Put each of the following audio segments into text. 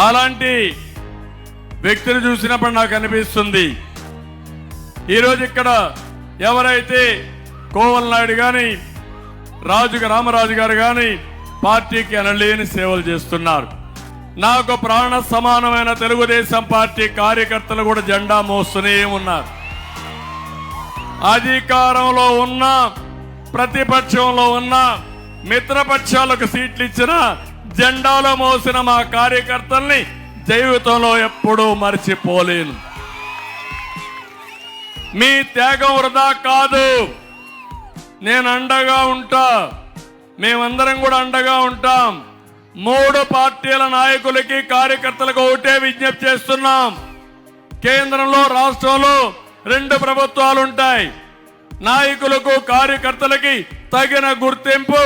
అలాంటి వ్యక్తిని చూసినప్పుడు నాకు అనిపిస్తుంది, ఈరోజు ఇక్కడ ఎవరైతే కోవల్ నాయుడు కానీ రామరాజు గారు కానీ పార్టీకి అనలేని సేవలు చేస్తున్నారు. నాకు ప్రాణ సమానమైన తెలుగుదేశం పార్టీ కార్యకర్తలు కూడా జెండా మోస్తూనే ఉన్నారు. అధికారంలో ఉన్న, ప్రతిపక్షంలో ఉన్న, మిత్రపక్షాలకు సీట్లు ఇచ్చిన, జెండాలో మోసిన మా కార్యకర్తల్ని జీవితంలో ఎప్పుడూ మర్చిపోలేను. మీ త్యాగం వృధా కాదు. నేను అండగా ఉంటా, మేమందరం కూడా అండగా ఉంటాం. 3 పార్టీల నాయకులకి కార్యకర్తలకు ఒకటే విజ్ఞప్తి చేస్తున్నాం. కేంద్రంలో రాష్ట్రంలో 2 ప్రభుత్వాలు ఉంటాయి. నాయకులకు కార్యకర్తలకి తగిన గుర్తింపు,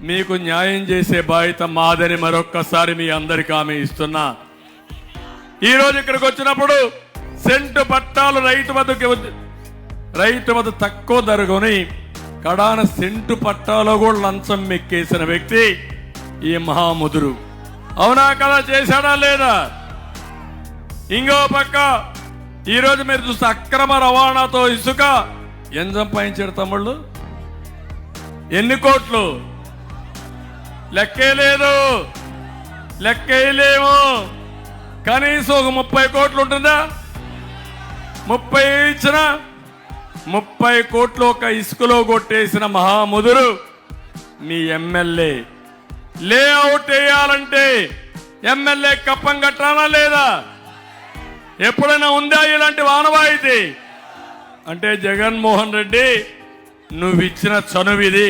మీకు న్యాయం చేసే బాధ్యత మాదని మరొక్కసారి మీ అందరికీ హామీ ఇస్తున్నా. ఈరోజు ఇక్కడికి వచ్చినప్పుడు సెంటు పట్టాలు రైతు వద్ద తక్కువ ధరకొని కడాన సెంటు పట్టాలో కూడా లంచం మెక్కేసిన వ్యక్తి ఈ మహాముదురు. అవునా కదా? చేశాడా లేదా? ఇంకో పక్క ఈరోజు మీరు చూస్తే అక్రమ రవాణాతో ఇసుక ఎంత సంపాదించాడు తమ్ముళ్ళు? ఎన్ని కోట్లు? లెక్కేలేదు, లెక్కేయలేము. కనీసం ఒక 30 కోట్లు ఉంటుందా? 30 ఇచ్చిన 30 కోట్లు ఒక ఇసుకలో కొట్టేసిన మహాముదురు మీ ఎమ్మెల్యే. లేఅవుట్ వేయాలంటే ఎమ్మెల్యే కప్పం కట్టాలా లేదా? ఎప్పుడైనా ఉందా ఇలాంటి ఆనవాయితీ? అంటే జగన్మోహన్ రెడ్డి, నువ్వు ఇచ్చిన చనువిది,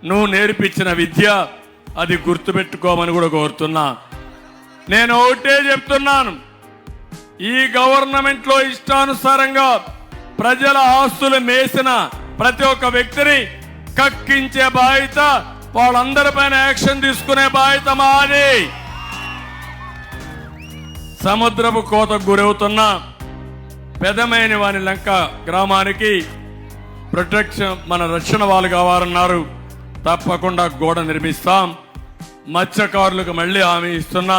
నువ్వు నేర్పించిన విద్య, అది గుర్తుపెట్టుకోమని కూడా కోరుతున్నా. నేను ఒకటే చెప్తున్నాను, ఈ గవర్నమెంట్ లో ఇష్టానుసారంగా ప్రజల ఆస్తులు మేసిన ప్రతి ఒక్క వ్యక్తిని కక్కించే బాధ్యత, వాళ్ళందరిపైన యాక్షన్ తీసుకునే బాధ్యత మాది. సముద్రపు కోతకు గురవుతున్న పెదమైన వాని లంక గ్రామానికి ప్రొటెక్షన్, మన రక్షణ వాళ్ళు కావాలన్నారు. తప్పకుండా గోడ నిర్మిస్తాం. మత్స్యకారులకు మళ్ళీ హామీ ఇస్తున్నా.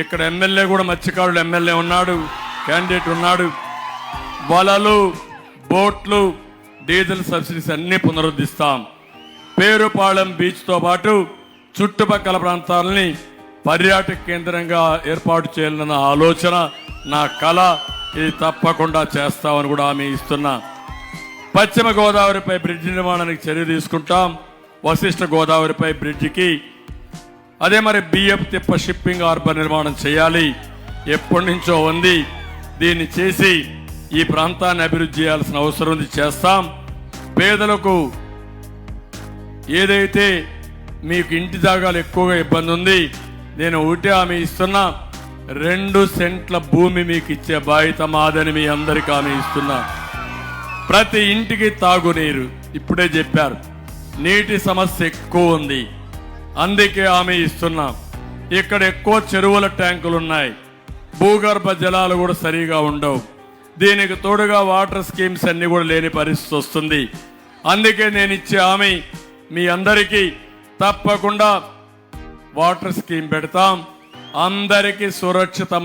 ఇక్కడ ఎమ్మెల్యే కూడా మత్స్యకారులు ఎమ్మెల్యే ఉన్నాడు, క్యాండిడేట్ ఉన్నాడు. వలలు, బోట్లు, డీజిల్ సబ్సిడీస్ అన్ని పునరుద్ధరిస్తాం. పేరుపాళెం బీచ్తో పాటు చుట్టుపక్కల ప్రాంతాలని పర్యాటక కేంద్రంగా ఏర్పాటు చేయాలన్న ఆలోచన, నా కళ. ఇది తప్పకుండా చేస్తామని కూడా హామీ ఇస్తున్నా. పశ్చిమ గోదావరిపై బ్రిడ్జి నిర్మాణానికి చర్య తీసుకుంటాం. వశిష్ఠ గోదావరిపై బ్రిడ్జికి, అదే మరి బియ్యపు తిప్ప షిప్పింగ్ హార్బర్ నిర్మాణం చేయాలి. ఎప్పటి నుంచో ఉంది. దీన్ని చేసి ఈ ప్రాంతాన్ని అభివృద్ధి చేయాల్సిన అవసరం ఉంది, చేస్తాం. పేదలకు ఏదైతే మీకు ఇంటి జాగాలు ఎక్కువగా ఇబ్బంది ఉంది, నేను ఒకటే హామీ ఇస్తున్నా, 2 సెంట్ల భూమి మీకు ఇచ్చే బాధ్యత మాదని మీ అందరికీ హామీ ఇస్తున్నా. ప్రతి ఇంటికి తాగునీరు, ఇప్పుడే చెప్పారు, నీటి సమస్య ఎక్కువ ఉంది, అందుకే హామీ ఇస్తున్నాం. ఇక్కడ ఎక్కువ చెరువుల ట్యాంకులు ఉన్నాయి, భూగర్భ జలాలు కూడా సరిగా ఉండవు. దీనికి తోడుగా వాటర్ స్కీమ్స్ అన్ని కూడా లేని పరిస్థితి వస్తుంది. అందుకే నేను ఇచ్చే హామీ, మీ అందరికీ తప్పకుండా వాటర్ స్కీమ్ పెడతాం. అందరికీ సురక్షితం.